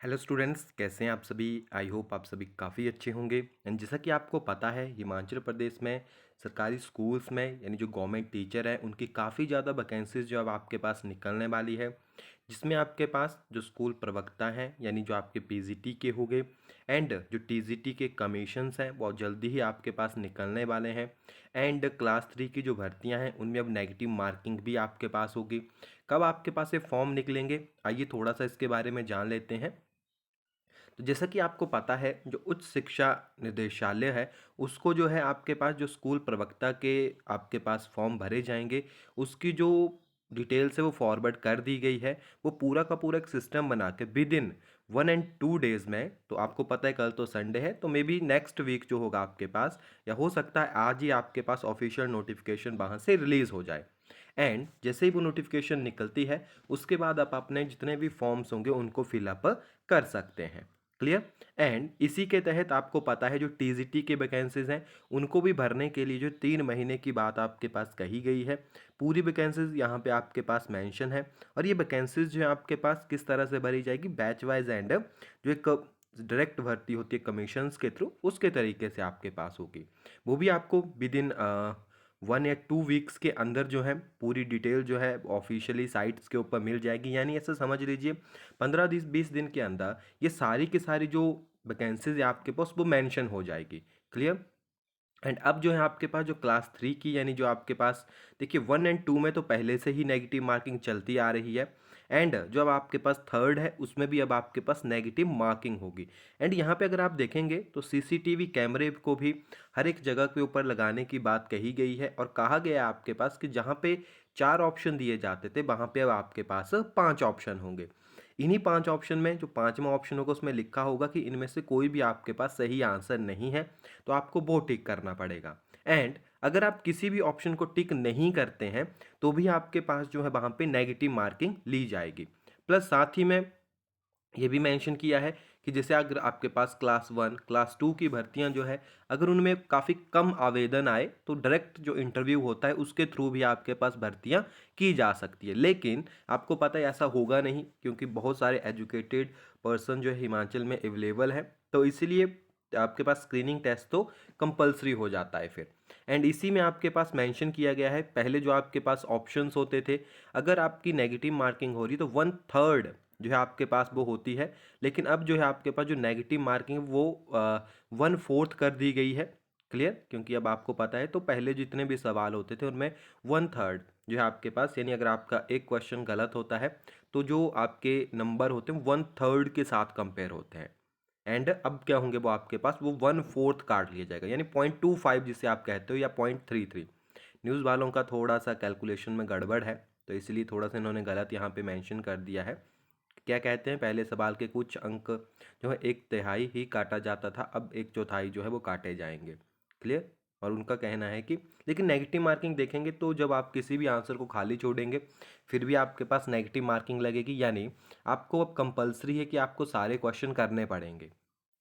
Hello students, कैसे हैं आप सभी। आई होप आप सभी काफ़ी अच्छे होंगे। एंड जैसा कि आपको पता है, हिमाचल प्रदेश में सरकारी स्कूल्स में यानी जो गवर्नमेंट टीचर है उनकी काफ़ी ज़्यादा वैकेंसीज जो अब आपके पास निकलने वाली है, जिसमें आपके पास जो स्कूल प्रवक्ता हैं यानी जो आपके पीजीटी के हो गए एंड जो टीजीटी के कमीशंस हैं वो जल्दी ही आपके पास निकलने वाले हैं। एंड क्लास 3 की जो भर्तियां हैं उनमें अब नेगेटिव मार्किंग भी आपके पास होगी। कब आपके पास ये फॉर्म निकलेंगे, आइए थोड़ा सा इसके बारे में जान लेते हैं। तो जैसा कि आपको पता है, जो उच्च शिक्षा निदेशालय है उसको जो है आपके पास जो स्कूल प्रवक्ता के आपके पास फॉर्म भरे जाएंगे, उसकी जो डिटेल्स है वो फॉरवर्ड कर दी गई है। वो पूरा का पूरा एक सिस्टम बना के विद इन 1 and 2 डेज में, तो आपको पता है कल तो संडे है, तो मे बी नेक्स्ट वीक जो होगा आपके पास, या हो सकता है आज ही आपके पास ऑफिशियल नोटिफिकेशन वहाँ से रिलीज हो जाए। एंड जैसे ही वो नोटिफिकेशन निकलती है उसके बाद आप अपने जितने भी फॉर्म्स होंगे उनको फिलअप कर सकते हैं। क्लियर। एंड इसी के तहत आपको पता है जो टीजीटी के वैकेंसीज हैं उनको भी भरने के लिए जो 3 महीने की बात आपके पास कही गई है, पूरी वैकेंसीज यहाँ पे आपके पास मेंशन है। और ये वैकेंसीज जो है आपके पास किस तरह से भरी जाएगी, बैच वाइज एंड जो एक डायरेक्ट भर्ती होती है कमीशंस के थ्रू, उसके तरीके से आपके पास होगी। वो भी आपको विद इन 1 या 2 वीक्स के अंदर जो है पूरी डिटेल जो है ऑफिशियली साइट्स के ऊपर मिल जाएगी। यानी ऐसे समझ लीजिए 15-20 दिन के अंदर ये सारी की सारी जो वैकेंसीज है आपके पास वो मेंशन हो जाएगी। क्लियर। एंड अब जो है आपके पास जो क्लास 3 की यानी जो आपके पास, देखिए 1 and 2 में तो पहले से ही नेगेटिव मार्किंग चलती आ रही है। एंड जो अब आपके पास थर्ड है उसमें भी अब आपके पास नेगेटिव मार्किंग होगी। एंड यहाँ पे अगर आप देखेंगे तो सीसीटीवी कैमरे को भी हर एक जगह के ऊपर लगाने की बात कही गई है, और कहा गया है आपके पास कि जहाँ पे 4 ऑप्शन दिए जाते थे वहाँ पे अब आपके पास 5 ऑप्शन होंगे। इन्हीं 5 ऑप्शन में जो पांचवा ऑप्शन होगा उसमें लिखा होगा कि इनमें से कोई भी आपके पास सही आंसर नहीं है, तो आपको वो टिक करना पड़ेगा। एंड अगर आप किसी भी ऑप्शन को टिक नहीं करते हैं तो भी आपके पास जो है वहाँ पे नेगेटिव मार्किंग ली जाएगी। प्लस साथ ही में ये भी मेंशन किया है कि जैसे अगर आपके पास क्लास 1 क्लास 2 की भर्तियां जो है, अगर उनमें काफ़ी कम आवेदन आए तो डायरेक्ट जो इंटरव्यू होता है उसके थ्रू भी आपके पास भर्तियां की जा सकती है। लेकिन आपको पता है ऐसा होगा नहीं, क्योंकि बहुत सारे एजुकेटेड पर्सन जो है हिमाचल में अवेलेबल है, तो इसीलिए आपके पास स्क्रीनिंग टेस्ट तो कंपलसरी हो जाता है फिर। एंड इसी में आपके पास मेंशन किया गया है, पहले जो आपके पास ऑप्शंस होते थे, अगर आपकी नेगेटिव मार्किंग हो रही तो 1/3 जो है आपके पास वो होती है। लेकिन अब जो है आपके पास जो नेगेटिव मार्किंग वो 1/4 कर दी गई है। क्लियर। क्योंकि अब आपको पता है तो पहले जितने भी सवाल होते थे उनमें 1/3 जो है आपके पास, यानी अगर आपका एक क्वेश्चन गलत होता है तो जो आपके नंबर होते हैं 1/3 के साथ कंपेयर होते हैं। एंड अब क्या होंगे, वो आपके पास वो 1/4 काट लिया जाएगा, यानी 0.25 जिसे आप कहते हो, या 0.33। न्यूज़ वालों का थोड़ा सा कैलकुलेशन में गड़बड़ है, तो इसलिए थोड़ा सा इन्होंने गलत यहाँ पे मेंशन कर दिया है। क्या कहते हैं, पहले सवाल के कुछ अंक जो है 1/3 ही काटा जाता था, अब 1/4 जो है वो काटे जाएंगे। क्लियर। और उनका कहना है कि लेकिन नेगेटिव मार्किंग देखेंगे तो जब आप किसी भी आंसर को खाली छोड़ेंगे फिर भी आपके पास नेगेटिव मार्किंग लगेगी, यानी आपको अब कंपलसरी है कि आपको सारे क्वेश्चन करने पड़ेंगे।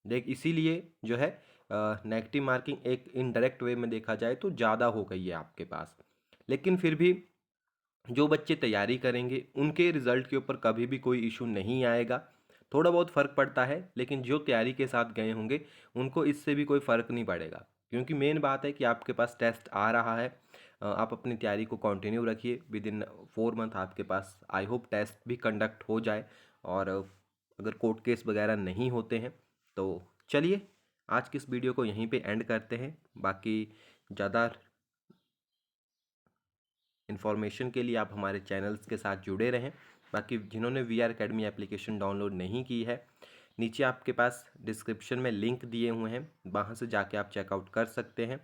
देख इसीलिए जो है नेगेटिव मार्किंग एक इनडायरेक्ट वे में देखा जाए तो ज़्यादा हो गई है आपके पास। लेकिन फिर भी जो बच्चे तैयारी करेंगे उनके रिजल्ट के ऊपर कभी भी कोई इशू नहीं आएगा। थोड़ा बहुत फ़र्क पड़ता है, लेकिन जो तैयारी के साथ गए होंगे उनको इससे भी कोई फ़र्क नहीं पड़ेगा, क्योंकि मेन बात है कि आपके पास टेस्ट आ रहा है। आप अपनी तैयारी को कंटिन्यू रखिए, विद इन 4 मंथ आपके पास आई होप टेस्ट भी कंडक्ट हो जाए। और अगर कोर्ट केस वगैरह नहीं होते हैं तो चलिए आज की इस वीडियो को यहीं पे एंड करते हैं। बाकी ज़्यादा इन्फॉर्मेशन के लिए आप हमारे चैनल्स के साथ जुड़े रहें। बाकी जिन्होंने VR अकेडमी एप्लीकेशन डाउनलोड नहीं की है, नीचे आपके पास डिस्क्रिप्शन में लिंक दिए हुए हैं, वहाँ से जाके आप चेकआउट कर सकते हैं।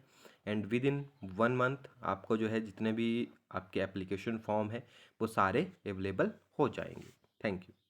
एंड विद इन 1 मंथ आपको जो है जितने भी आपके एप्लीकेशन फॉर्म है वो सारे अवेलेबल हो जाएंगे। Thank you.